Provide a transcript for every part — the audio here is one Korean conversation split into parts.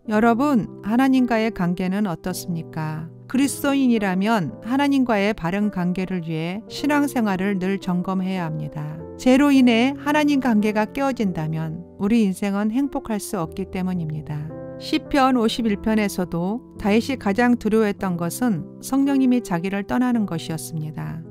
여러분, 하나님과의 관계는 어떻습니까? 그리스도인이라면 하나님과의 바른 관계를 위해 신앙생활을 늘 점검해야 합니다. 죄로 인해 하나님 관계가 깨어진다면 우리 인생은 행복할 수 없기 때문입니다. 시편 51편에서도 다윗이 가장 두려워했던 것은 성령님이 자기를 떠나는 것이었습니다.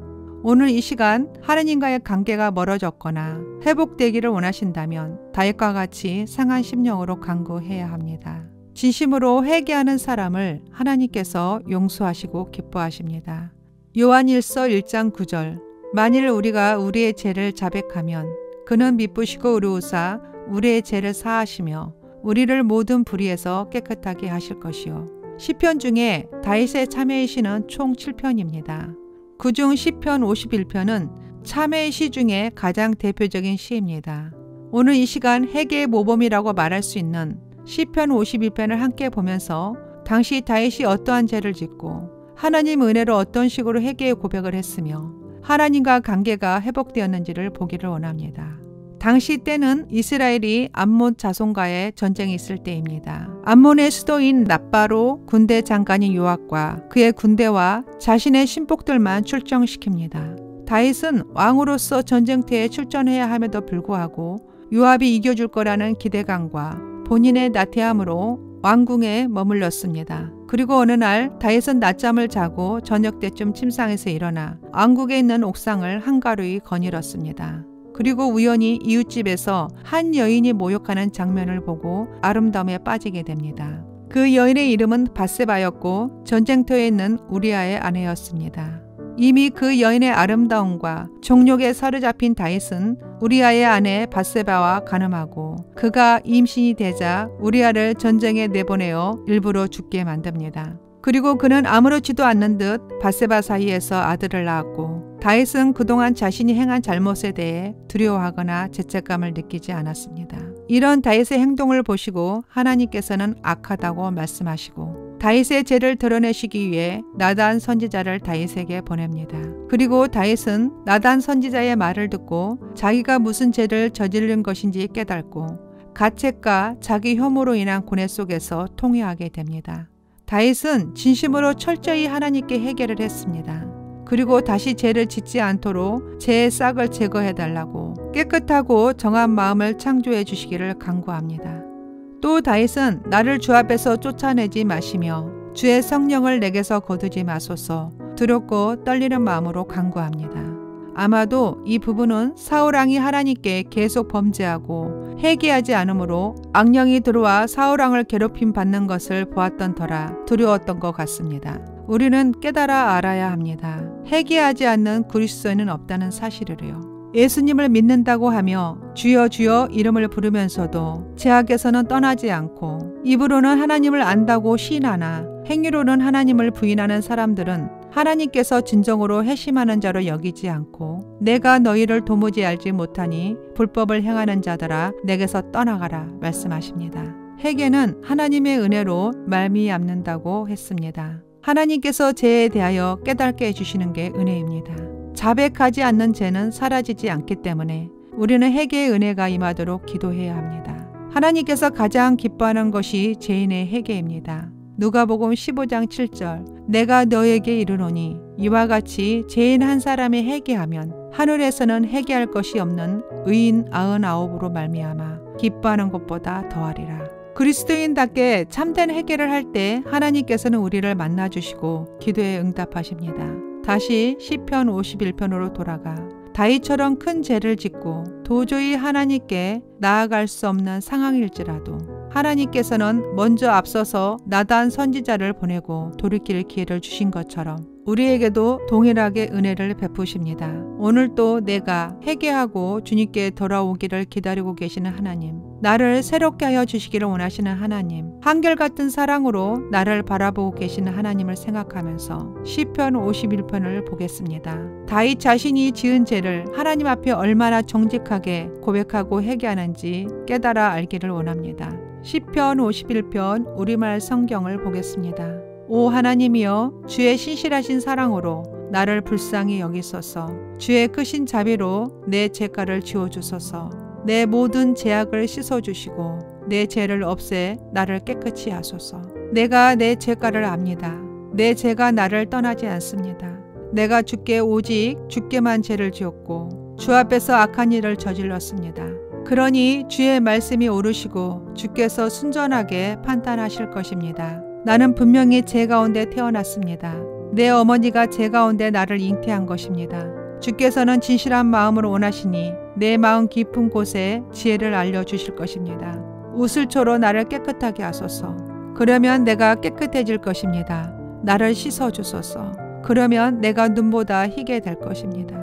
오늘 이 시간 하나님과의 관계가 멀어졌거나 회복되기를 원하신다면 다윗과 같이 상한 심령으로 간구해야 합니다. 진심으로 회개하는 사람을 하나님께서 용서하시고 기뻐하십니다. 요한일서 1장 9절 만일 우리가 우리의 죄를 자백하면 그는 미쁘시고 의로우사 우리의 죄를 사하시며 우리를 모든 불의에서 깨끗하게 하실 것이요. 시편 중에 다윗의 참회의 시는 총 7편입니다. 그중 시편 51편은 참회의 시 중에 가장 대표적인 시입니다. 오늘 이 시간 회개의 모범이라고 말할 수 있는 시편 51편을 함께 보면서 당시 다윗이 어떠한 죄를 짓고 하나님 은혜로 어떤 식으로 회개의 고백을 했으며 하나님과 관계가 회복되었는지를 보기를 원합니다. 당시 때는 이스라엘이 암몬 자손과의 전쟁이 있을 때입니다. 암몬의 수도인 납바로 군대 장관인 요압과 그의 군대와 자신의 신복들만 출정시킵니다. 다윗은 왕으로서 전쟁터에 출전해야 함에도 불구하고 요압이 이겨줄 거라는 기대감과 본인의 나태함으로 왕궁에 머물렀습니다. 그리고 어느 날 다윗은 낮잠을 자고 저녁 때쯤 침상에서 일어나 왕궁에 있는 옥상을 한가로이 거닐었습니다. 그리고 우연히 이웃집에서 한 여인이 모욕하는 장면을 보고 아름다움에 빠지게 됩니다. 그 여인의 이름은 밧세바였고 전쟁터에 있는 우리아의 아내였습니다. 이미 그 여인의 아름다움과 정욕에 사로잡힌 다윗은 우리아의 아내 밧세바와 간음하고 그가 임신이 되자 우리아를 전쟁에 내보내어 일부러 죽게 만듭니다. 그리고 그는 아무렇지도 않는 듯 밧세바 사이에서 아들을 낳았고 다윗은 그동안 자신이 행한 잘못에 대해 두려워하거나 죄책감을 느끼지 않았습니다. 이런 다윗의 행동을 보시고 하나님께서는 악하다고 말씀하시고 다윗의 죄를 드러내시기 위해 나단 선지자를 다윗에게 보냅니다. 그리고 다윗은 나단 선지자의 말을 듣고 자기가 무슨 죄를 저지른 것인지 깨닫고 가책과 자기 혐오로 인한 고뇌 속에서 통회하게 됩니다. 다윗은 진심으로 철저히 하나님께 회개를 했습니다. 그리고 다시 죄를 짓지 않도록 죄의 싹을 제거해달라고 깨끗하고 정한 마음을 창조해 주시기를 간구합니다. 또 다윗은 나를 주 앞에서 쫓아내지 마시며 주의 성령을 내게서 거두지 마소서 두렵고 떨리는 마음으로 간구합니다. 아마도 이 부분은 사울왕이 하나님께 계속 범죄하고 회개하지 않으므로 악령이 들어와 사울왕을 괴롭힘 받는 것을 보았던 터라 두려웠던 것 같습니다. 우리는 깨달아 알아야 합니다. 회개하지 않는 그리스도인은 없다는 사실을요. 예수님을 믿는다고 하며 주여 주여 이름을 부르면서도 죄악에서는 떠나지 않고 입으로는 하나님을 안다고 시인하나 행위로는 하나님을 부인하는 사람들은 하나님께서 진정으로 회심하는 자로 여기지 않고 내가 너희를 도무지 알지 못하니 불법을 행하는 자들아 내게서 떠나가라 말씀하십니다. 회개는 하나님의 은혜로 말미암는다고 했습니다. 하나님께서 죄에 대하여 깨닫게 해주시는 게 은혜입니다. 자백하지 않는 죄는 사라지지 않기 때문에 우리는 회개의 은혜가 임하도록 기도해야 합니다. 하나님께서 가장 기뻐하는 것이 죄인의 회개입니다. 누가복음 15장 7절 내가 너에게 이르노니 이와 같이 죄인 한 사람이 회개하면 하늘에서는 회개할 것이 없는 의인 99으로 말미암아 기뻐하는 것보다 더하리라. 그리스도인답게 참된 회개를 할 때 하나님께서는 우리를 만나주시고 기도에 응답하십니다. 다시 시편 51편으로 돌아가 다윗처럼 큰 죄를 짓고 도저히 하나님께 나아갈 수 없는 상황일지라도 하나님께서는 먼저 앞서서 나단 선지자를 보내고 돌이킬 기회를 주신 것처럼 우리에게도 동일하게 은혜를 베푸십니다. 오늘도 내가 회개하고 주님께 돌아오기를 기다리고 계시는 하나님, 나를 새롭게 하여 주시기를 원하시는 하나님, 한결같은 사랑으로 나를 바라보고 계시는 하나님을 생각하면서 시편 51편을 보겠습니다. 다윗 자신이 지은 죄를 하나님 앞에 얼마나 정직하게 고백하고 회개하는지 깨달아 알기를 원합니다. 시편 51편 우리말 성경을 보겠습니다. 오 하나님이여 주의 신실하신 사랑으로 나를 불쌍히 여기소서. 주의 크신 자비로 내 죄가를 지워주소서. 내 모든 죄악을 씻어주시고 내 죄를 없애 나를 깨끗이 하소서. 내가 내 죄가를 압니다. 내 죄가 나를 떠나지 않습니다. 내가 주께 오직 주께만 죄를 지었고 주 앞에서 악한 일을 저질렀습니다. 그러니 주의 말씀이 오르시고 주께서 순전하게 판단하실 것입니다. 나는 분명히 죄 가운데 태어났습니다. 내 어머니가 죄 가운데 나를 잉태한 것입니다. 주께서는 진실한 마음으로 원하시니 내 마음 깊은 곳에 지혜를 알려주실 것입니다. 우슬초로 나를 깨끗하게 하소서. 그러면 내가 깨끗해질 것입니다. 나를 씻어주소서. 그러면 내가 눈보다 희게 될 것입니다.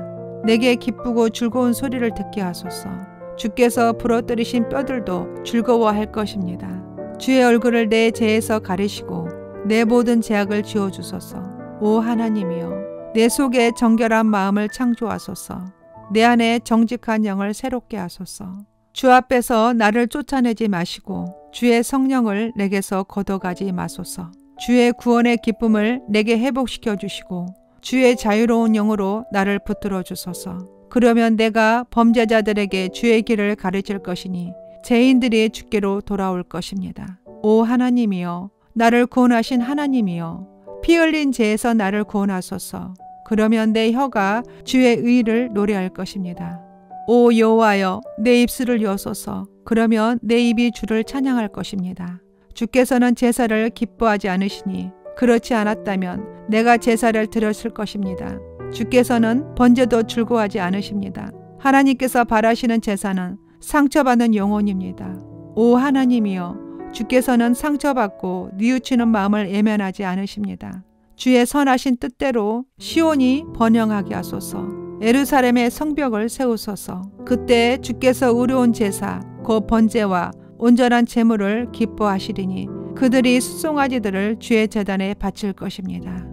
내게 기쁘고 즐거운 소리를 듣게 하소서. 주께서 부러뜨리신 뼈들도 즐거워할 것입니다. 주의 얼굴을 내 죄에서 가리시고 내 모든 죄악을 지워주소서. 오 하나님이여, 내 속에 정결한 마음을 창조하소서. 내 안에 정직한 영을 새롭게 하소서. 주 앞에서 나를 쫓아내지 마시고 주의 성령을 내게서 걷어가지 마소서. 주의 구원의 기쁨을 내게 회복시켜 주시고 주의 자유로운 영으로 나를 붙들어 주소서. 그러면 내가 범죄자들에게 주의 길을 가르칠 것이니 죄인들이 주께로 돌아올 것입니다. 오 하나님이여, 나를 구원하신 하나님이여, 피 흘린 죄에서 나를 구원하소서. 그러면 내 혀가 주의 의를 노래할 것입니다. 오 여호와여, 내 입술을 여소서. 그러면 내 입이 주를 찬양할 것입니다. 주께서는 제사를 기뻐하지 않으시니 그렇지 않았다면 내가 제사를 드렸을 것입니다. 주께서는 번제도 즐거워하지 않으십니다. 하나님께서 바라시는 제사는 상처받는 영혼입니다. 오 하나님이여, 주께서는 상처받고 뉘우치는 마음을 애면하지 않으십니다. 주의 선하신 뜻대로 시온이 번영하게 하소서. 예루살렘의 성벽을 세우소서. 그때 주께서 의로운 제사 곧 번제와 온전한 제물을 기뻐하시리니 그들이 수송아지들을 주의 제단에 바칠 것입니다.